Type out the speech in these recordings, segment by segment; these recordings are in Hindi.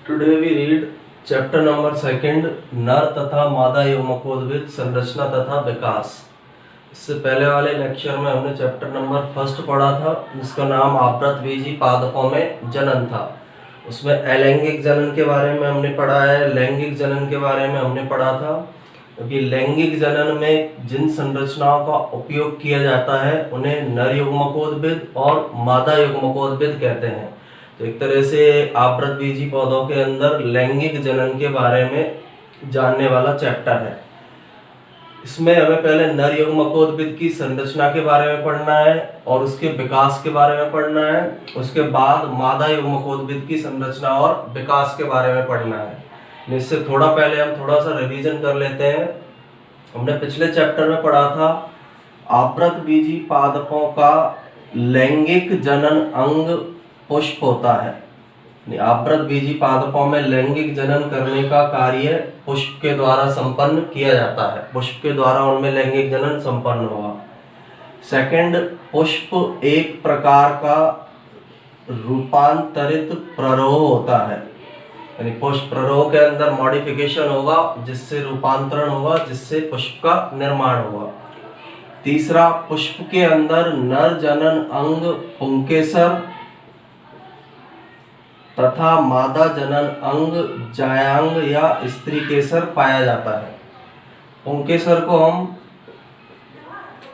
Today we read chapter number second, नर तथा मादा युग्मकोद्भिद संरचना तथा विकास। इससे पहले वाले लेक्चर में हमने चैप्टर नंबर फर्स्ट पढ़ा था, जिसका नाम आवृतबीजी पादपों में जनन था। उसमें अलैंगिक जनन के बारे में हमने पढ़ा है, लैंगिक जनन के बारे में हमने पढ़ा था। क्योंकि लैंगिक जनन में जिन संरचनाओं का उपयोग किया जाता है उन्हें नर युग्मकोद्भिद और मादा युग्मकोद्भिद कहते हैं। तो एक तरह से आवृतबीजी पौधों के अंदर लैंगिक जनन के बारे में जानने वाला चैप्टर है। इसमें हमें पहले नर युग्मकोद्भिद की संरचना के बारे में पढ़ना है और उसके विकास के बारे में पढ़ना है। उसके बाद मादा युग्मकोद्भिद की संरचना और विकास के बारे में पढ़ना है। इससे थोड़ा पहले हम थोड़ा सा रिवीजन कर लेते हैं। हमने पिछले चैप्टर में पढ़ा था आवृतबीजी पादपों का लैंगिक जनन अंग पुष्प होता है। आवृतबीजी पादपों में लैंगिक जनन करने का कार्य पुष्प के द्वारा संपन्न किया जाता है। पुष्प के द्वारा उनमें लैंगिक जनन संपन्न होगा। सेकंड, पुष्प एक प्रकार का रूपांतरित प्ररोह होता है, यानी पुष्प प्ररोह के अंदर मॉडिफिकेशन होगा, जिससे रूपांतरण होगा, जिससे पुष्प का निर्माण होगा। तीसरा, पुष्प के अंदर नर जनन अंग पुंकेसर तथा मादा जनन अंग जायांग या स्त्री केसर पाया जाता है। पुंकेसर को हम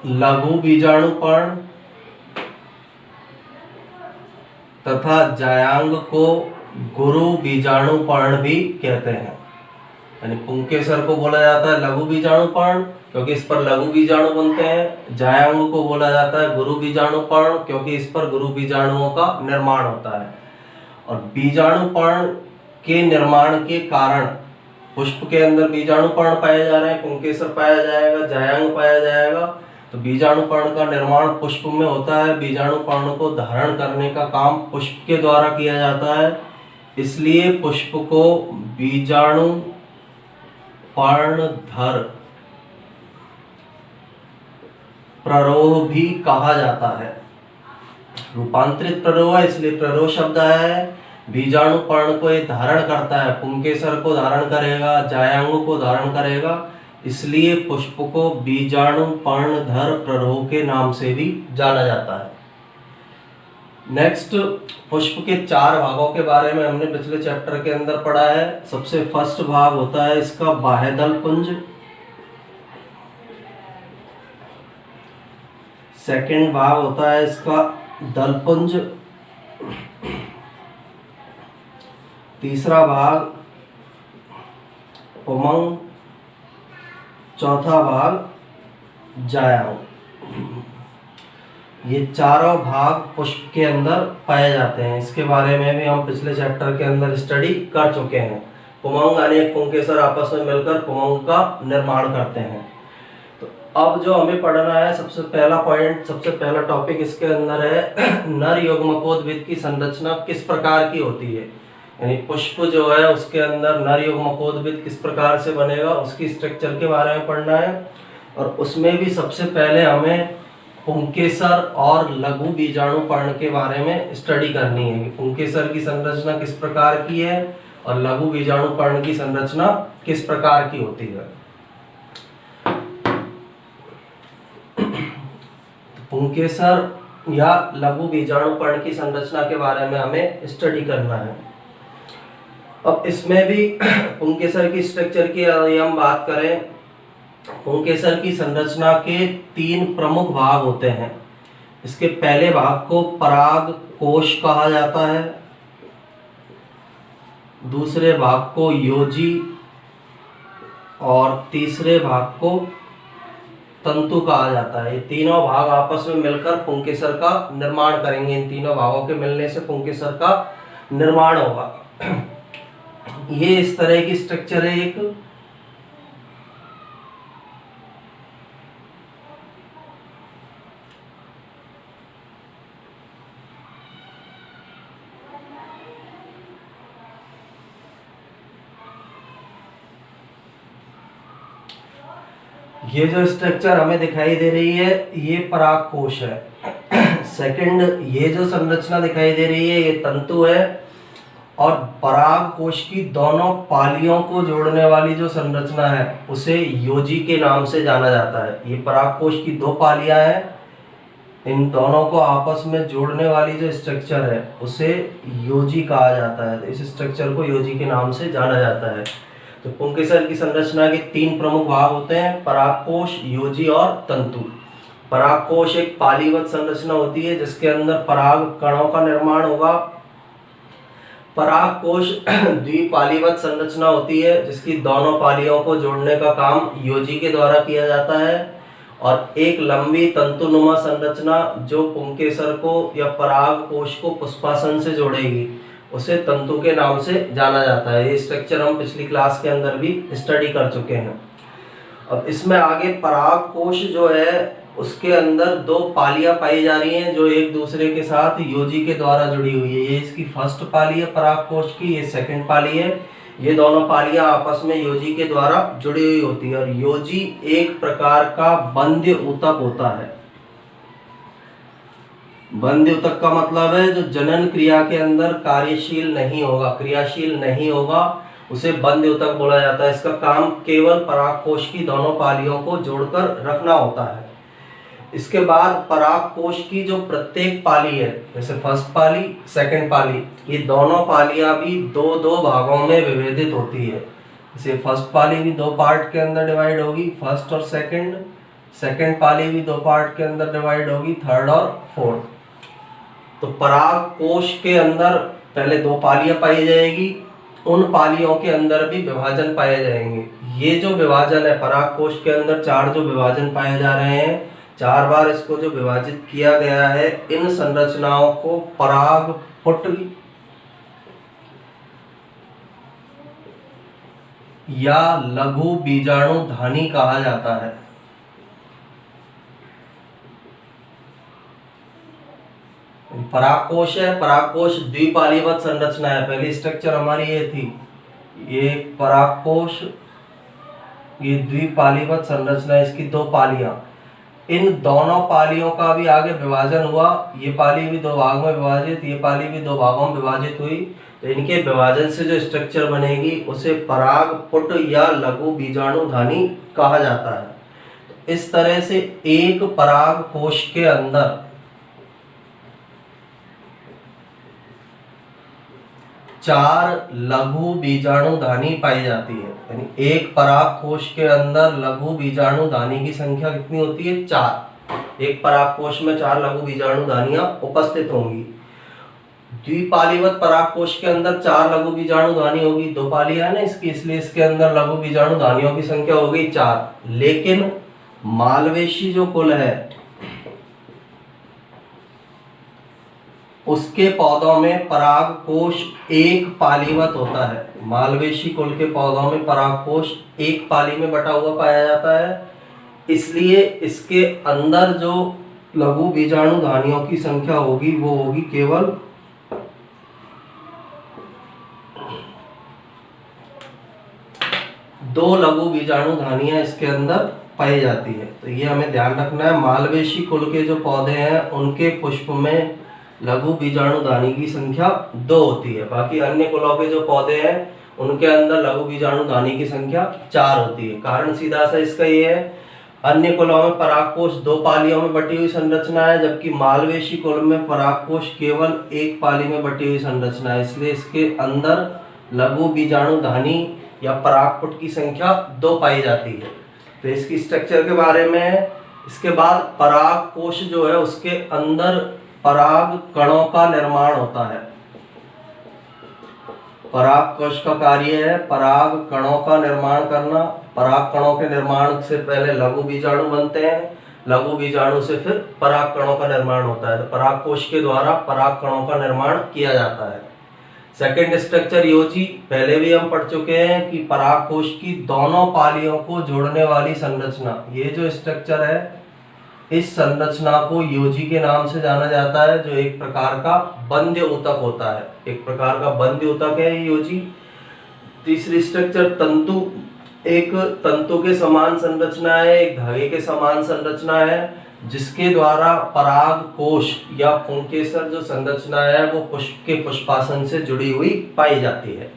लघु बीजाणुपर्ण तथा जायांग को गुरु बीजाणुपर्ण भी कहते हैं। यानी पुंकेसर को बोला जाता है लघु बीजाणुपर्ण क्योंकि इस पर लघु बीजाणु बनते हैं। जायांग को बोला जाता है गुरु बीजाणुपर्ण क्योंकि इस पर गुरु बीजाणुओं का निर्माण होता है। और बीजाणुपर्ण के निर्माण के कारण पुष्प के अंदर बीजाणुपर्ण पाए जा रहे हैं, पुंकेसर पाया जाएगा, जायांग पाया जाएगा। तो बीजाणुपर्ण का निर्माण पुष्प में होता है। बीजाणुपर्ण को धारण करने का काम पुष्प के द्वारा किया जाता है, इसलिए पुष्प को बीजाणु पर्णधर प्ररोह भी कहा जाता है। रूपांतरित प्ररोह है, इसलिए प्ररोह शब्द है। बीजाणु पर्ण को ये धारण करता है, पुंकेसर को धारण करेगा, जायांग को धारण करेगा, इसलिए पुष्प को बीजाणु पर्णधर प्ररोह के नाम से भी जाना जाता है। नेक्स्ट, पुष्प के 4 भागों के बारे में हमने पिछले चैप्टर के अंदर पढ़ा है। सबसे फर्स्ट भाग होता है इसका बाह्यदल पुंज। सेकंड भाग होता है इसका दलपुंज। तीसरा भाग पुमंग। चौथा भाग जायांग। ये चारों भाग पुष्प के अंदर पाए जाते हैं। इसके बारे में भी हम पिछले चैप्टर के अंदर स्टडी कर चुके हैं। पुमंग अनेक पुंकेसर आपस में मिलकर पुमंग का निर्माण करते हैं। अब जो हमें पढ़ना है, सबसे पहला पॉइंट, सबसे पहला टॉपिक इसके अंदर है नर युग्मकोद्भिद की संरचना किस प्रकार की होती है। यानी पुष्प जो है उसके अंदर नर युग्मकोद्भिद किस प्रकार से बनेगा, उसकी स्ट्रक्चर के बारे में पढ़ना है। और उसमें भी सबसे पहले हमें पुंकेसर और लघु बीजाणुपर्ण के बारे में स्टडी करनी है कि पुंकेसर की संरचना किस प्रकार की है और लघु बीजाणुपर्ण की संरचना किस प्रकार की होती है। पुंकेसर या लघु बीजाणुपर्ण की संरचना के बारे में हमें स्टडी करना है। अब इसमें भी पुंकेसर की स्ट्रक्चर की हम बात करें, पुंकेसर की संरचना के 3 प्रमुख भाग होते हैं। इसके पहले भाग को पराग कोश कहा जाता है, दूसरे भाग को योजी और तीसरे भाग को तंतु कहा जाता है। ये तीनों भाग आपस में मिलकर पुंकेसर का निर्माण करेंगे। इन तीनों भागों के मिलने से पुंकेसर का निर्माण होगा। ये इस तरह की स्ट्रक्चर है एक। ये जो स्ट्रक्चर हमें दिखाई दे रही है ये पराग कोश है। सेकंड, ये जो संरचना दिखाई दे रही है ये तंतु है और पराग कोश की दोनों पालियों को जोड़ने वाली जो संरचना है उसे योजी के नाम से जाना जाता है। ये पराग कोश की दो पालियां हैं, इन दोनों को आपस में जोड़ने वाली जो स्ट्रक्चर है उसे योजी कहा जाता है। तो इस स्ट्रक्चर को योजी के नाम से जाना जाता है। तो पुंकेसर की संरचना के तीन प्रमुख भाग होते हैं, परागकोश, योजी और तंतु। परागकोश एक पालीवत संरचना होती है जिसके अंदर पराग कणों का निर्माण होगा। परागकोश द्विपालीवत संरचना होती है जिसकी दोनों पालियों को जोड़ने का काम योजी के द्वारा किया जाता है। और एक लंबी तंतुनुमा संरचना जो पुंकेसर को या परागकोश को पुष्पासन से जोड़ेगी उसे तंतु के नाम से जाना जाता है। ये स्ट्रक्चर हम पिछली क्लास के अंदर भी स्टडी कर चुके हैं। अब इसमें आगे परागकोश जो है उसके अंदर दो पालियां पाई जा रही हैं जो एक दूसरे के साथ योजी के द्वारा जुड़ी हुई है। ये इसकी फर्स्ट पाली है परागकोश की, ये सेकंड पाली है। ये दोनों पालियां आपस में योजी के द्वारा जुड़ी हुई होती है। और योजी एक प्रकार का बंध्य ऊतक होता है। बंध्य ऊतक का मतलब है जो जनन क्रिया के अंदर कार्यशील नहीं होगा, क्रियाशील नहीं होगा, उसे बंध्य ऊतक बोला जाता है। इसका काम केवल परागकोश की दोनों पालियों को जोड़कर रखना होता है। इसके बाद परागकोश की जो प्रत्येक पाली है, जैसे फर्स्ट पाली, सेकंड पाली, ये दोनों पालियां भी दो दो भागों में विभेदित होती है। जैसे फर्स्ट पाली भी दो पार्ट के अंदर डिवाइड होगी, फर्स्ट और सेकंड। सेकंड पाली भी दो पार्ट के अंदर डिवाइड होगी, थर्ड और फोर्थ। तो परागकोश के अंदर पहले दो पालियां पाई जाएगी, उन पालियों के अंदर भी विभाजन पाए जाएंगे। ये जो विभाजन है परागकोश के अंदर चार जो विभाजन पाए जा रहे हैं, चार बार इसको जो विभाजित किया गया है, इन संरचनाओं को परागपुट या लघु बीजाणुधानी कहा जाता है। परागकोश है, परागकोश द्विपालीवत संरचना है। पहली स्ट्रक्चर हमारी ये थी, ये परागकोश, ये द्विपालीवत संरचना, इसकी दो पालियां। इन दोनों पालियों का भी आगे विभाजन हुआ, ये पाली भी दो भाग में विभाजित, ये पाली भी दो भागों में विभाजित हुई। तो इनके विभाजन से जो स्ट्रक्चर बनेगी उसे परागपुट या लघु बीजाणुधानी कहा जाता है। इस तरह से एक परागकोश के अंदर चार लघु बीजाणुधानी पाई जाती है। यानी एक परागकोश के अंदर लघु बीजाणुधानी की संख्या कितनी होती है? चार। एक परागकोश में चार लघु बीजाणुधानियां उपस्थित होंगी। द्विपालीवत परागकोश के अंदर चार लघु बीजाणुधानी होगी, दो पालियां है ना इसकी, इसलिए इसके अंदर लघु बीजाणुधानियों की संख्या हो गई चार। लेकिन मालवेशी जो कुल है उसके पौधों में परागकोश एक पालीवत होता है। मालवेशी कुल के पौधों में परागकोश एक पाली में बटा हुआ पाया जाता है, इसलिए इसके अंदर जो लघु बीजाणुधानियों की संख्या होगी वो होगी केवल दो लघु बीजाणुधानियां इसके अंदर पाई जाती है। तो ये हमें ध्यान रखना है। मालवेशी कुल के जो पौधे हैं उनके पुष्प में लघु बीजाणुधानी की संख्या दो होती है। बाकी अन्य कुलों के जो पौधे हैं उनके अंदर लघु बीजाणुधानी की संख्या चार होती है। कारण सीधा सा इसका ये है, अन्य कुलों में परागकोश दो पालियों में बटी हुई संरचना है, जबकि मालवेशी कुल में परागकोश केवल एक पाली में बटी हुई संरचना है, इसलिए इसके अंदर लघु बीजाणुधानी या परागपुट की संख्या दो पाई जाती है। तो इसकी स्ट्रक्चर के बारे में। इसके बाद परागकोश जो है उसके अंदर पराग कणों का निर्माण होता है। परागकोश का कार्य है पराग कणों का निर्माण करना। पराग कणों के निर्माण से पहले लघु बीजाणु बनते हैं, लघु बीजाणु से फिर पराग कणों का निर्माण होता है। तो परागकोश के द्वारा पराग कणों का निर्माण किया जाता है। सेकंड स्ट्रक्चर योजी, पहले भी हम पढ़ चुके हैं कि परागकोश की दोनों पालियों को जोड़ने वाली संरचना, ये जो स्ट्रक्चर है इस संरचना को योजी के नाम से जाना जाता है, जो एक प्रकार का बंध्य ऊतक होता है। एक प्रकार का बंध्य ऊतक है योजी। तीसरी स्ट्रक्चर तंतु, एक तंतु के समान संरचना है, एक धागे के समान संरचना है, जिसके द्वारा पराग कोश या पुंकेसर जो संरचना है वो पुष्प के पुष्पासन से जुड़ी हुई पाई जाती है।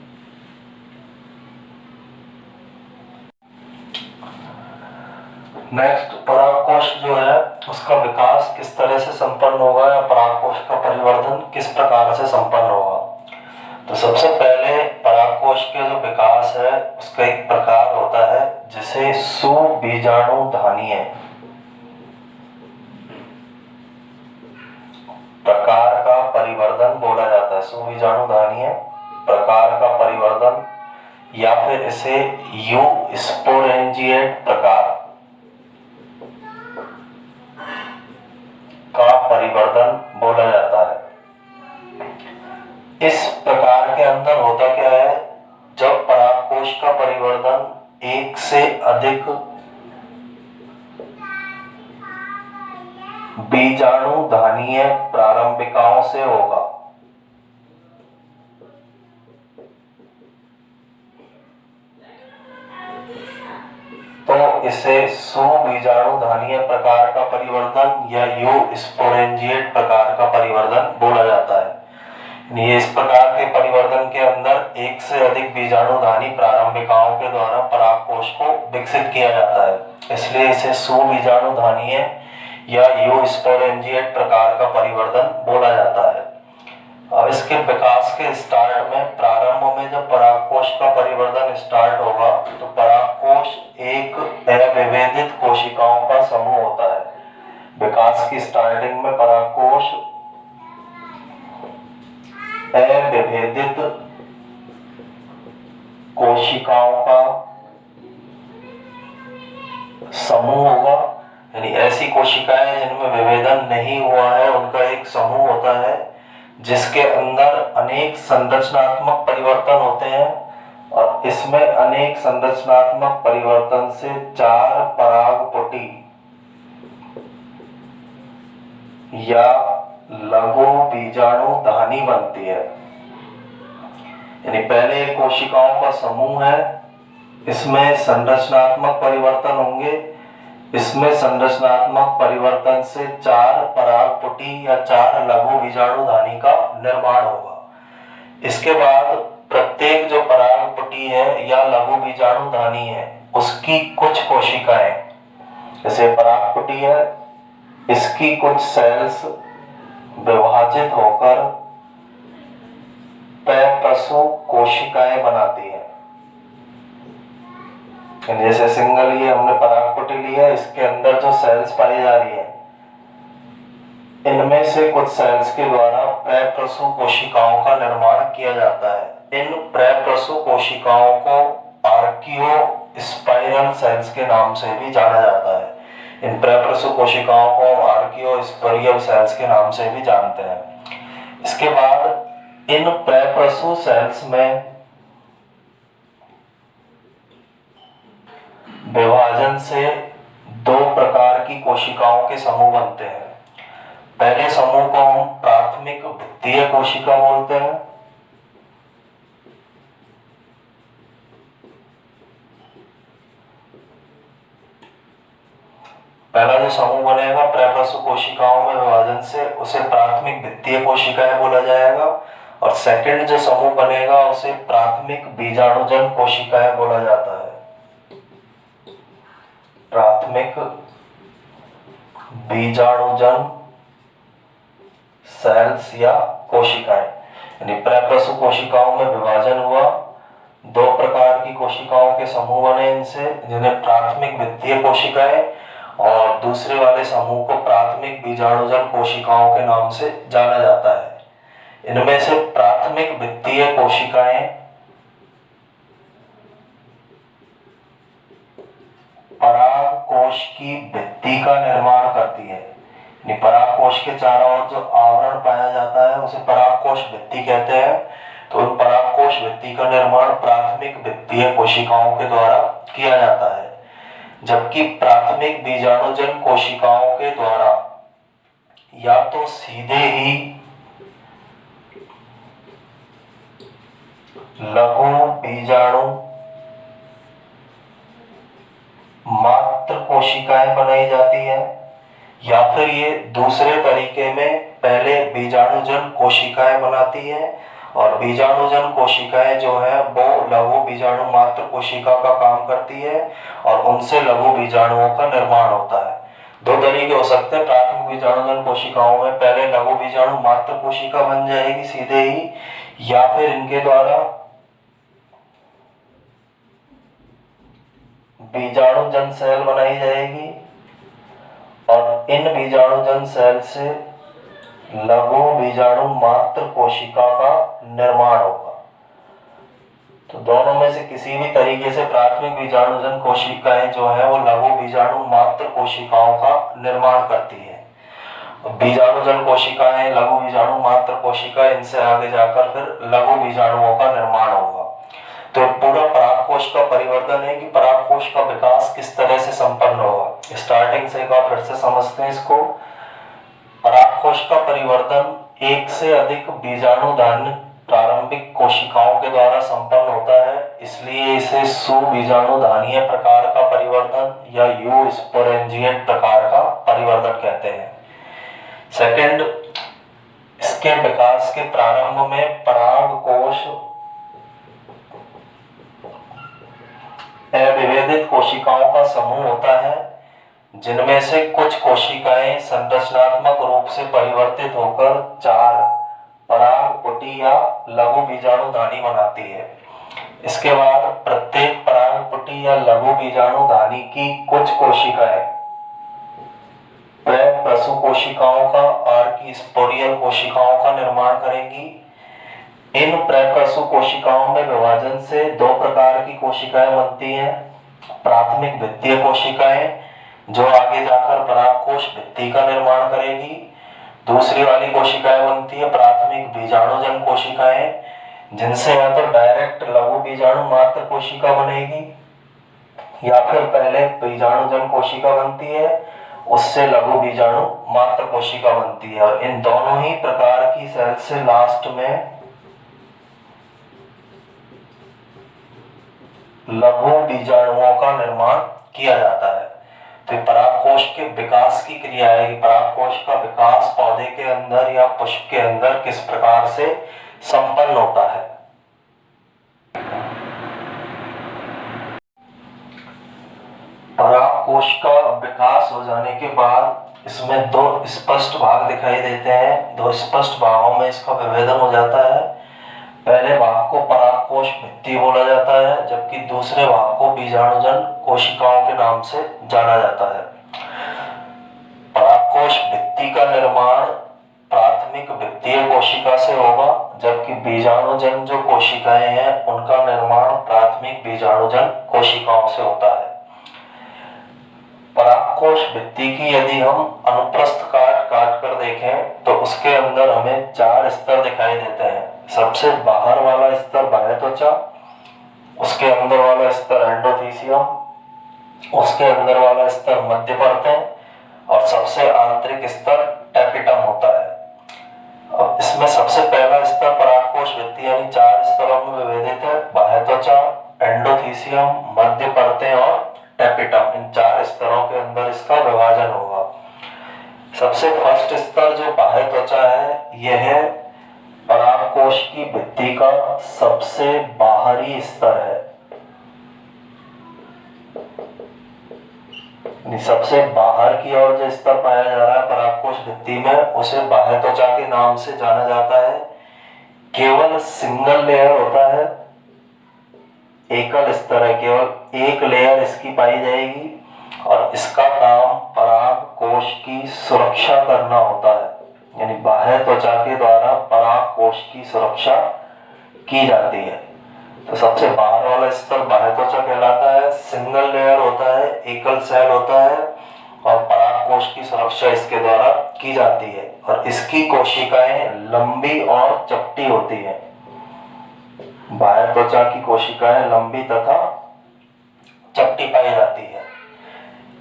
नेक्स्ट, परागकोश जो है उसका विकास किस तरह से संपन्न होगा या परागकोश का परिवर्धन किस प्रकार से संपन्न होगा। तो सबसे पहले परागकोश के जो विकास है उसका एक प्रकार होता है जिसे सुबीजाणुधानीय प्रकार का परिवर्धन बोला जाता है। सुबीजाणुधानीय प्रकार का परिवर्धन या फिर इसे यूस्पोरेंजिएट प्रकार का परिवर्धन बोला जाता है। इस प्रकार के अंदर होता क्या है, जब परागकोश का परिवर्धन एक से अधिक बीजाणुधानीय प्रारंभिकाओं से होगा तो इसे सुबीजाणुधानीय प्रकार का परिवर्धन या यूस्पोरेंजिएट प्रकार का परिवर्धन बोला जाता है। ये इस प्रकार के परिवर्धन के अंदर एक से अधिक बीजाणुधानी प्रारंभिकाओं के द्वारा परागकोश को विकसित किया जाता है, इसलिए इसे सुबीजाणुधानीय या यूस्पोरेंजिएट प्रकार का परिवर्धन बोला जाता है। अब इसके विकास के स्टार्ट में, प्रारंभ में जब परागकोश का परिवर्धन स्टार्ट होगा तो परागकोश एक अविभेदित कोशिकाओं का समूह होता है। विकास की स्टार्टिंग में परागकोश अविभेदित कोशिकाओं का समूह होगा, यानी ऐसी कोशिकाएं जिनमें विभेदन नहीं हुआ है उनका एक समूह होता है, जिसके अंदर अनेक संरचनात्मक परिवर्तन होते हैं और इसमें अनेक संरचनात्मक परिवर्तन से 4 परागपुटी या लघु बीजाणुधानी बनती है। यानी पहले एक कोशिकाओं का समूह है, इसमें संरचनात्मक परिवर्तन होंगे, इसमें संरचनात्मक परिवर्तन से 4 परागपुटी या 4 लघु बीजाणुधानी का निर्माण होगा। इसके बाद प्रत्येक जो परागपुटी है या लघु बीजाणुधानी है उसकी कुछ कोशिकाएं, जैसे परागपुटी है, इसकी कुछ सेल्स विभाजित होकर पैप्रसु कोशिकाएं बनाती हैं। जैसे सिंगल ये हमने परागपुटी ली है, इसके अंदर जो सेल्स पाई जा रही है इनमें से कुछ सेल्स के द्वारा पैप्रसु कोशिकाओं का निर्माण किया जाता है। इन पैप्रसु कोशिकाओं को आर्कियोस्पाइरल सेल्स के नाम से भी जाना जाता है। इन पैप्रसु कोशिकाओं को आर्कियोस्पाइरल सेल्स के नाम से भी जानते हैं। इसके बाद इन पैप्रसु सेल्स में विभाजन से 2 प्रकार की कोशिकाओं के समूह बनते हैं। पहले समूह को हम प्राथमिक भित्तीय कोशिका बोलते हैं। पहला जो समूह बनेगा पैप्रसु कोशिकाओं में विभाजन से, उसे प्राथमिक भित्तीय कोशिकाएं बोला जाएगा, और सेकंड जो समूह बनेगा उसे प्राथमिक बीजाणुजन कोशिकाएं बोला जाता है। प्राथमिक बीजाणुजन सेल्स या कोशिकाएं, यानी पैप्रसु कोशिकाओं में विभाजन हुआ, 2 प्रकार की कोशिकाओं के समूह बने इनसे, जिन्हें प्राथमिक भित्तीय कोशिकाएं और दूसरे वाले समूह को प्राथमिक बीजाणुजन कोशिकाओं के नाम से जाना जाता है। इनमें से प्राथमिक भित्तीय कोशिकाएं परागकोश की भित्ति का निर्माण करती है। परागकोश के चारों ओर जो आवरण पाया जाता है उसे परागकोश भित्ति कहते हैं। तो उन परागकोश भित्ति का निर्माण प्राथमिक भित्तीय कोशिकाओं के द्वारा किया जाता है, जबकि प्राथमिक बीजाणुजन कोशिकाओं के द्वारा या तो सीधे ही लघु बीजाणु कोशिकाएं बनाई जाती हैं, या फिर ये दूसरे तरीके में पहले बीजाणुजन कोशिकाएं बनाती हैं और बीजाणुजन कोशिकाएं जो है वो लघु बीजाणु मात्र कोशिका का काम करती है और उनसे लघु बीजाणुओं का निर्माण होता है। दो तरीके हो सकते हैं। प्राथमिक बीजाणुजन कोशिकाओं में पहले लघु बीजाणु मात्र कोशिका बन जाएगी सीधे ही, या फिर इनके द्वारा बीजाणुजन सेल बनाई जाएगी और इन बीजाणुजन सेल से लघु बीजाणु मात्र कोशिका का निर्माण होगा। तो दोनों में से किसी भी तरीके से प्राथमिक बीजाणुजन कोशिकाएं जो है वो लघु बीजाणु मात्र कोशिकाओं का निर्माण करती है। बीजाणुजन कोशिकाएं, लघु बीजाणु मात्र कोशिका, इनसे आगे जाकर फिर लघु बीजाणुओं का निर्माण होगा। तो पूरा परागकोश का परिवर्तन है कि परागकोश का विकास किस तरह से संपन्न होगा। स्टार्टिंग से एक बार फिर से समझते हैं इसको। परागकोश का परिवर्तन एक से अधिक बीजाणुधान्य प्रारंभिक कोशिकाओं के द्वारा संपन्न होता है, इसलिए इसे सुबीजाणुधानीय प्रकार का परिवर्तन या यूस्पोरेंजिएट प्रकार का परिवर्तन कहते हैं। सेकंड, इसके विकास के प्रारंभ में परागकोश अविभेदित कोशिकाओं का समूह होता है, जिनमें से कुछ कोशिकाएं संरचनात्मक रूप से परिवर्तित होकर चार परागपुटी या लघु बीजाणुधानी बनाती है। इसके बाद प्रत्येक परागपुटी या लघु बीजाणुधानी की कुछ कोशिकाएं प्रसु कोशिकाओं का और की स्पोरियल कोशिकाओं का निर्माण करेंगी। इन प्रसु कोशिकाओं में विभाजन से दो प्रकार की कोशिकाएं बनती हैं। प्राथमिक भित्तीय कोशिकाएं जो आगे जाकर परागकोश भित्ति का निर्माण करेगी। दूसरी वाली कोशिकाएं बनती है प्राथमिक बीजाणुजन कोशिकाएं, जिनसे या तो डायरेक्ट लघु बीजाणु मात्र कोशिका बनेगी या फिर पहले बीजाणुजन कोशिका बनती है, उससे लघु बीजाणु मात्र कोशिका बनती है। और इन दोनों ही प्रकार की सेल से लास्ट में लघु बीजाणुओं का निर्माण किया जाता है। तो परागकोश के विकास की क्रिया है कि परागकोश का विकास पौधे के अंदर या पुष्प के अंदर किस प्रकार से संपन्न होता है। परागकोश का विकास हो जाने के बाद इसमें दो स्पष्ट भाग दिखाई देते हैं। दो स्पष्ट भागों में इसका विभेदन हो जाता है। पहले भाग को परागकोश भित्ति बोला जाता है, जबकि दूसरे भाग को बीजाणुजन कोशिकाओं के नाम से जाना जाता है। परागकोश भित्ति का निर्माण प्राथमिक भित्तीय कोशिका से होगा, जबकि बीजाणुजन जो कोशिकाएं हैं उनका निर्माण प्राथमिक बीजाणुजन कोशिकाओं से होता है। परागकोश भित्ति की यदि हम अनुप्रस्थ काट कर देखें तो उसके अंदर हमें चार स्तर दिखाई देते हैं। सबसे बाहर वाला स्तर बाह्य त्वचा, उसके अंदर वाला स्तर एंडोथीसियम, उसके अंदर वाला स्तर मध्य परतें और सबसे आंतरिक स्तर टैपिटम होता है। अब इसमें सबसे पहला स्तर परागकोश भित्ति यानी चार स्तरों में विभेदित है। बाह्य त्वचा, एंडोथीसियम, मध्य परतें और टैपिटम, इन चार स्तरों के अंदर इसका विभाजन होगा। सबसे फर्स्ट स्तर जो बाह्य त्वचा है, यह है परागकोश की भित्ति का सबसे बाहरी स्तर है। सबसे बाहर की ओर जो स्तर पाया जा रहा है परागकोश भित्ति में, उसे बाह्य त्वचा के नाम से जाना जाता है। केवल सिंगल लेयर होता है, एकल स्तर है, केवल एक लेयर इसकी पाई जाएगी और इसका काम परागकोश की सुरक्षा करना होता है। यानी बाह्य त्वचा के द्वारा परागकोश की सुरक्षा की जाती है। तो सबसे बाहर वाला स्तर बाह्य त्वचा कहलाता है। सिंगल लेयर होता है, एकल सेल होता है और परागकोश की सुरक्षा इसके द्वारा की जाती है और इसकी कोशिकाएं लंबी और चपटी होती हैं। बाह्य त्वचा की कोशिकाएं लंबी तथा चपटी पाई जाती है।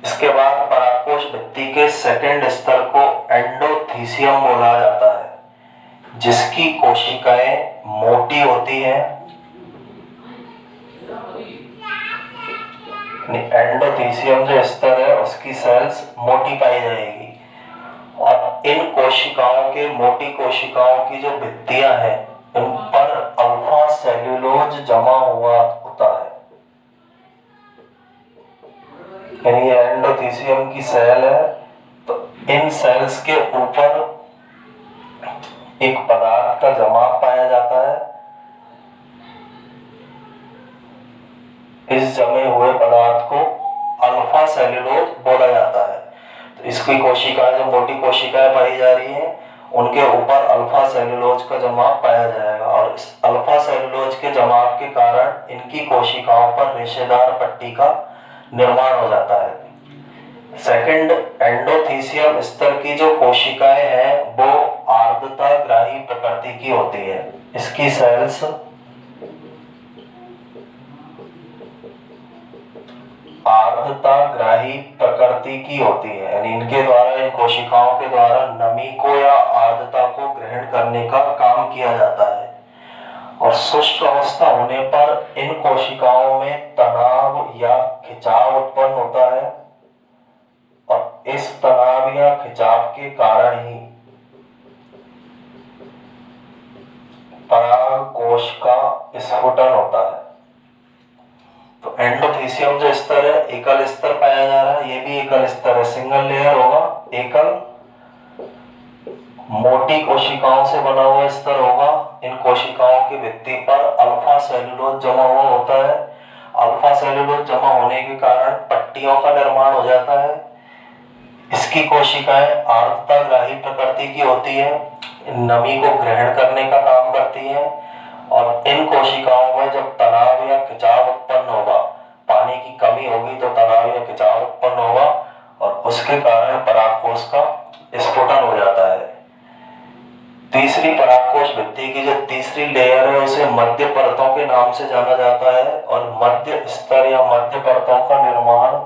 इसके बाद परागकोश भित्ति के सेकंड स्तर को एंडोथीसियम बोला जाता है, जिसकी कोशिकाएं मोटी होती हैं एंडोथीसियम जो स्तर है उसकी सेल्स मोटी पाई जाएगी और इन कोशिकाओं के मोटी कोशिकाओं की जो भित्तियां हैं इन पर अल्फा सेल्यूलोज जमा हुआ होता है। यानी ये एंडोथीसियम की सेल है तो इन सेल्स के ऊपर एक पदार्थ का जमाव पाया जाता है। इस जमे हुए पदार्थ को अल्फा सेल्यूलोज बोला जाता है। तो इसकी कोशिकाएं जो मोटी कोशिकाएं पाई जा रही हैं उनके ऊपर अल्फा सेल्यूलोज का जमाव पाया जाएगा और इस अल्फा सेल्यूलोज के जमाव के कारण इनकी कोशिकाओं पर रेशेदार पट्टी का निर्माण हो जाता है। सेकंड, एंडोथीसियम स्तर की जो कोशिकाएं हैं वो आर्द्रता ग्राही प्रकृति की होती है। इसकी सेल्स आर्द्रता ग्राही प्रकृति की होती है, यानी इनके द्वारा इन कोशिकाओं के द्वारा नमी को या आर्द्रता को ग्रहण करने का काम किया जाता है और शुष्क अवस्था होने पर इन कोशिकाओं में तनाव या खिंचाव उत्पन्न होता है और इस तनाव या खिंचाव के कारण ही पराग कोश का स्फुटन होता है। तो एंडोथीसियम जो स्तर है एकल स्तर पाया जा रहा है, ये भी एकल स्तर है, सिंगल लेयर होगा, एकल मोटी कोशिकाओं से बना हुआ स्तर होगा। इन कोशिकाओं की भित्ति पर अल्फा सेल्यूलोज जमा हुआ होता है। अल्फा सेल्यूलोज जमा होने के कारण पट्टियों का निर्माण हो जाता है। इसकी कोशिकाएं आर्द्रता ग्राही प्रकृति की होती है, नमी को ग्रहण करने का काम करती हैं और इन कोशिकाओं में जब तनाव या खिंचाव उत्पन्न होगा, पानी की कमी होगी तो तनाव या खिंचाव उत्पन्न होगा और उसके कारण परागकोश का स्फुटन हो जाता है। तीसरी परागकोश भित्ति की जो तीसरी लेयर है उसे मध्य परतों के नाम से जाना जाता है और मध्य स्तर या मध्य परतों का निर्माण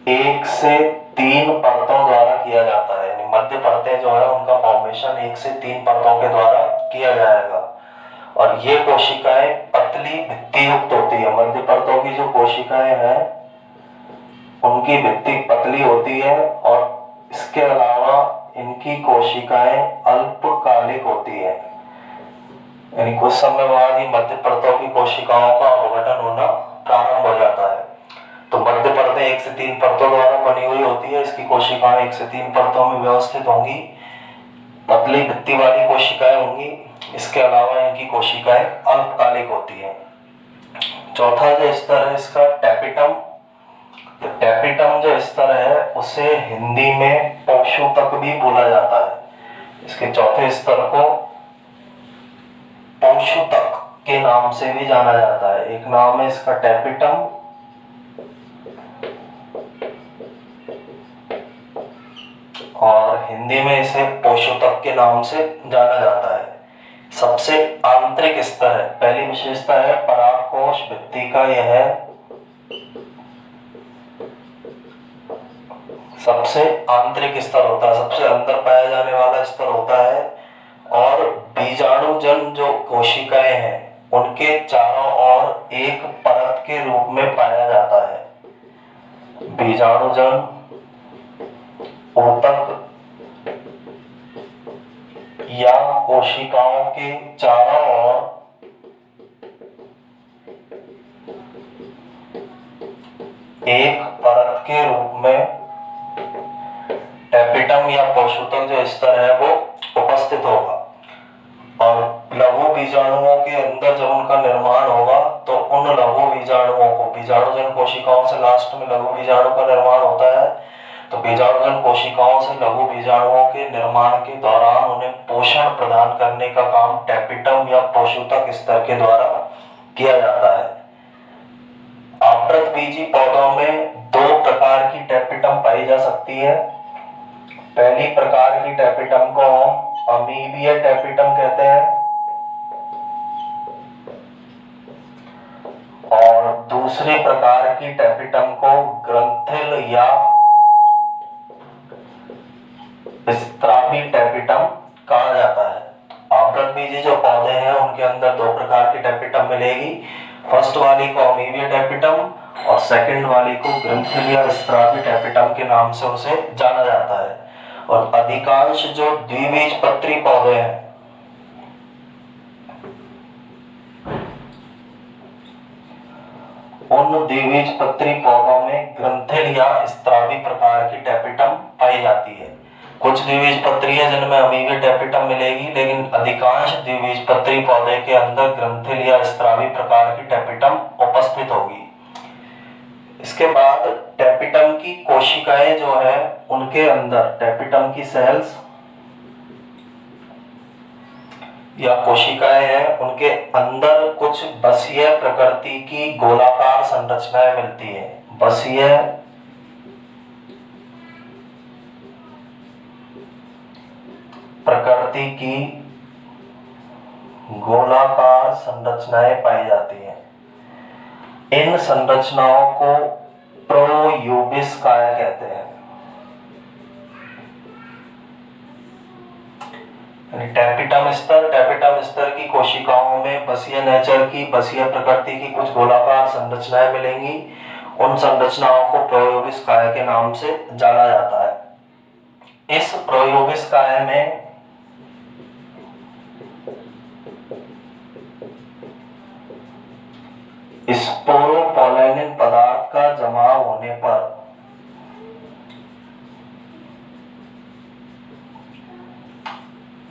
1 से 3 परतों द्वारा किया जाता है। यानी मध्य परतें जो है उनका फॉर्मेशन 1 से 3 परतों के द्वारा किया जाएगा और ये कोशिकाएं पतली भित्ति युक्त होती है। मध्य परतों की जो कोशिकाएं हैं उनकी भित्ति पतली होती है और इसके अलावा इनकी कोशिकाएं अल्पकालिक होती है, यानी कुछ समय बाद ही मध्य परतों की कोशिकाओं का अपघटन होना प्रारंभ हो जाता है। तो मध्य परतें 1 से 3 परतों द्वारा बनी हुई होती है। इसकी कोशिकाएं 1 से 3 परतों में व्यवस्थित होंगी, पतली भित्ति वाली कोशिकाएं होंगी। इसके अलावा इनकी कोशिकाएं अल्पकालिक होती हैं। चौथा जो स्तर है इसका टैपिटम। तो टैपिटम जो स्तर है उसे हिंदी में पोषूतक भी बोला जाता है। इसके चौथे स्तर को पोषूतक के नाम से भी जाना जाता है। एक नाम है इसका टैपिटम और हिंदी में इसे पोषूतक के नाम से जाना जाता है। सबसे आंतरिक स्तर है, पहली विशेषता है परागकोश भित्ति का यह सबसे आंतरिक स्तर होता है, सबसे अंदर पाया जाने वाला स्तर होता है और बीजाणुजन जो कोशिकाएं हैं उनके चारों ओर एक परत के रूप में पाया जाता है। बीजाणुजन ऊतक या कोशिकाओं के चारों ओर एक परत के रूप में टैपिटम या पोषूतक जो स्तर है वो उपस्थित होगा और लघु बीजाणुओं के अंदर जब उनका निर्माण होगा तो उन लघु बीजाणुओं को, बीजाणुजन कोशिकाओं से लास्ट में लघु बीजाणु का निर्माण होता है, तो बीजाणुजन कोशिकाओं से लघु बीजाणुओं के निर्माण के दौरान उन्हें पोषण प्रदान करने का काम टैपिटम या पोषूतक स्तर के द्वारा किया जाता है। आवृतबीजी पौधों में 2 प्रकार की टैपिटम पाई जा सकती है। पहली प्रकार की टैपिटम को हम अमीबीय टैपिटम कहते हैं और दूसरी प्रकार की टैपिटम को ग्रंथिल या स्त्रावी टैपिटम कहा जाता है। आवृत बीजी जो पौधे हैं उनके अंदर दो प्रकार की टेपिटम मिलेगी। फर्स्ट वाली को अमीबीय टेपिटम और सेकंड वाली को ग्रंथिलिया स्त्रावी टेपिटम के नाम से उसे जाना जाता है। और अधिकांश जो द्विबीजपत्री पौधे हैं उन द्विबीजपत्री पौधों में ग्रंथिलिया स्त्रावी प्रकार की टेपिटम पाई जाती है। कुछ द्विबीजपत्री है जिनमें अमीबीय टेपिटम मिलेगी, लेकिन अधिकांश द्विबीजपत्री पौधे के अंदर ग्रंथिलिया स्त्रावी प्रकार की टेपिटम उपस्थित होगी। इसके बाद टेपिटम की कोशिकाएं जो है उनके अंदर टेपिटम की सेल्स या कोशिकाएं हैं, उनके अंदर कुछ बसीय प्रकृति की गोलाकार संरचनाएं मिलती है। बसीय प्रकृति की गोलाकार संरचनाएं पाई जाती हैं। इन संरचनाओं को प्रोयूबिस्काय कहते हैं। टेपिटम स्तर की कोशिकाओं में बसीय नेचर की, बसीय प्रकृति की कुछ गोलाकार संरचनाएं मिलेंगी। उन संरचनाओं को प्रोयूबिस्काय के नाम से जाना जाता है। इस प्रोयूबिस्काय में स्पोरोपोलेनिन पदार्थ का जमाव होने पर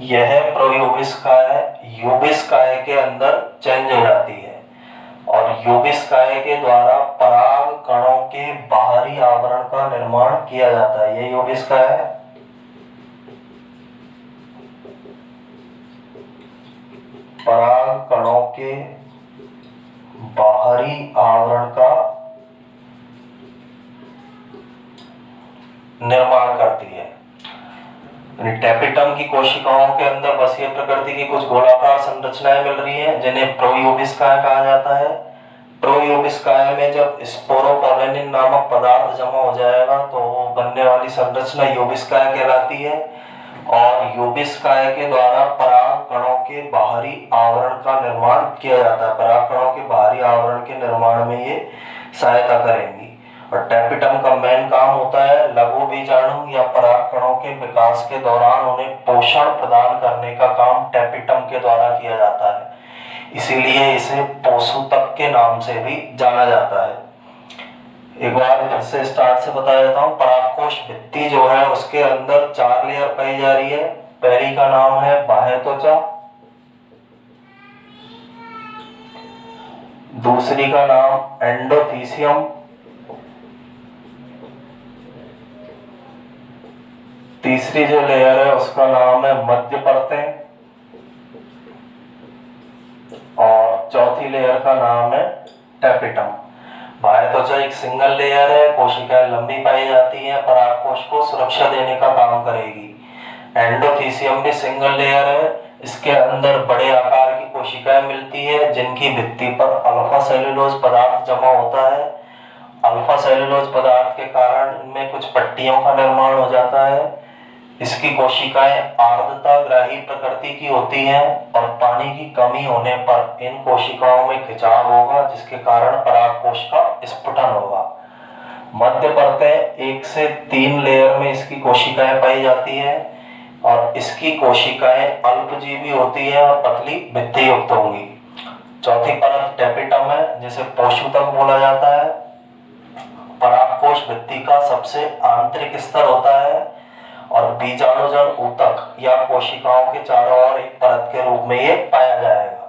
यह प्रोयूबिस्काय यूबिस्काय के अंदर चेंज हो जाती है और यूबिस्काय के द्वारा पराग कणों के बाहरी आवरण का निर्माण किया जाता है। ये यूबिस्काय पराग कणों के बाहरी आवरण का निर्माण करती है। टेपिटम की कोशिकाओं के अंदर बसीय प्रकृति की कुछ गोलाकार संरचनाएं मिल रही हैं जिन्हें प्रोयूबिस्काय कहा जाता है। प्रोयूबिस्काय में जब स्पोरोपोलेनिन नामक पदार्थ जमा हो जाएगा तो बनने वाली संरचना यूबिस्काय कहलाती है और यूबिस्काय के द्वारा पराग कणों के बाहरी आवरण का निर्माण किया जाता है। पराग कणों के बाहरी आवरण के निर्माण में ये सहायता करेंगी। और टेपिटम का मेन काम होता है लघु बीजाणु या पराग कणों के विकास के दौरान उन्हें पोषण प्रदान करने का काम टेपिटम के द्वारा किया जाता है, इसीलिए इसे पोषूतक के नाम से भी जाना जाता है। एक बार फिर से स्टार्ट से बता देता हूँ। परागकोश भित्ति जो है उसके अंदर 4 लेयर पाई जा रही है। पहली का नाम है बाह्य त्वचा, दूसरी का नाम एंडोथीसियम, तीसरी जो लेयर है उसका नाम है मध्य परतें और चौथी लेयर का नाम है टेपिटम। बाह्य त्वचा एक सिंगल लेयर है, कोशिकाएं लंबी पाई जाती हैं, परागकोश को सुरक्षा देने का काम करेगी। एंडोथीसियम भी सिंगल लेयर है, इसके अंदर बड़े आकार की कोशिकाएं मिलती है जिनकी भित्ति पर अल्फा सेलुलोज पदार्थ जमा होता है। अल्फा सेलुलोज पदार्थ के कारण इनमें कुछ पट्टियों का निर्माण हो जाता है। इसकी कोशिकाएं आर्द्रताग्राही प्रकृति की होती हैं और पानी की कमी होने पर इन कोशिकाओं में खिंचाव होगा जिसके कारण परागकोश का स्फुटन होगा। मध्य परतें 1 से 3 लेयर में इसकी कोशिकाएं पाई जाती हैं और इसकी कोशिकाएं अल्पजीवी होती हैं और पतली भित्ति युक्त होंगी। चौथी परत टेपिटम है जिसे पोषूतक बोला जाता है। परागकोश भित्ति का सबसे आंतरिक स्तर होता है और बीजाणुजन ऊतक या कोशिकाओं के चारों ओर एक परत के रूप में ये पाया जाएगा।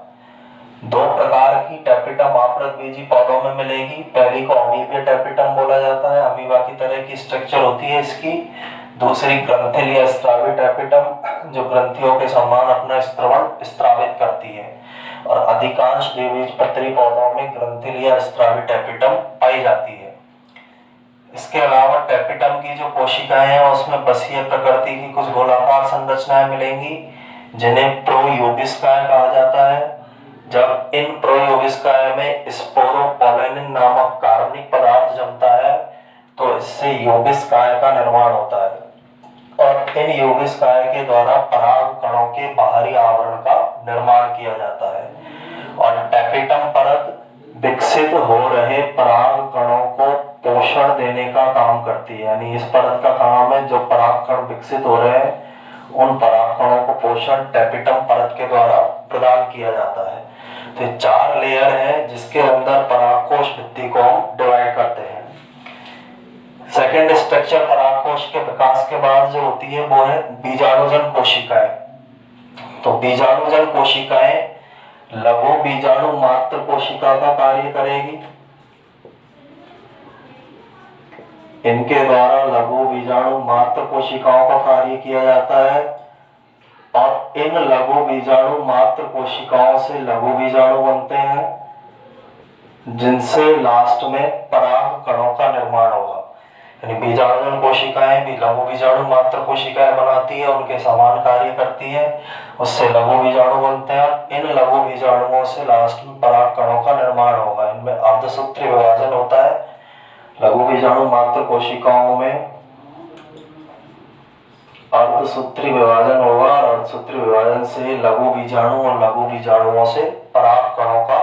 2 प्रकार की टेपिटम आपरत बीजी पौधों में मिलेगी। पहली को अमीबिया टेपिटम बोला जाता है, अमीबा की तरह की स्ट्रक्चर होती है इसकी। दूसरी ग्रंथिलिया स्त्रावी टेपिटम जो ग्रंथियों के समान अपना स्त्रवण स्त्रावित करती है और अधिकांश द्विबीजपत्री पौधों में ग्रंथिलिया स्त्रावी टेपिटम पाई जाती है। इसके अलावा टेपिटम की जो कोशिकाएं हैं उसमें बसीय प्रकृति की कुछ गोलाकार संरचनाएं मिलेंगी जिन्हें प्रोयूबिस्काय कहा जाता है। जब इन प्रोयूबिस्काय में स्पोरोपोलेनिन नामक कार्बनिक पदार्थ जमता है तो इससे यूबिस्काय का निर्माण होता है और इन यूबिस्काय के द्वारा पराग कणों के बाहरी आवरण का निर्माण किया जाता है। और टैपेटम परत विकसित हो रहे पराग कणों को पोषण देने का काम करती है, यानी इस परत का काम है जो पराग कण विकसित हो रहे हैं उन पराग कणों को पोषण टैपेटम परत के द्वारा प्रदान किया जाता है। तो 4 लेयर है जिसके अंदर परागकोश भित्ति को हम डिवाइड करते हैं। सेकेंड स्ट्रक्चर परागकोश के विकास के बाद जो होती है वो है बीजाणुजन कोशिकाएं। तो बीजाणुजन कोशिकाएं लघु बीजाणु मात्र कोशिका का कार्य करेगी। इनके द्वारा लघु बीजाणु मात्र कोशिकाओं का कार्य किया जाता है और इन लघु बीजाणु मात्र कोशिकाओं से लघु बीजाणु बनते हैं जिनसे लास्ट में पराग कणों का निर्माण होगा। यानी बीजाणुजन कोशिकाएं भी लघु बीजाणु मात्र कोशिकाएं बनाती है, उनके समान कार्य करती है, उससे लघु बीजाणु बनते हैं और इन लघु बीजाणुओं से लास्ट में पराग कणों का निर्माण होगा। इनमें अर्धसूत्री विभाजन होता है। लघु बीजाणु मात्र कोशिकाओं में अर्धसूत्री विभाजन होगा और अर्धसूत्री विभाजन से लघु बीजाणु और लघु बीजाणुओं से पराग कणों का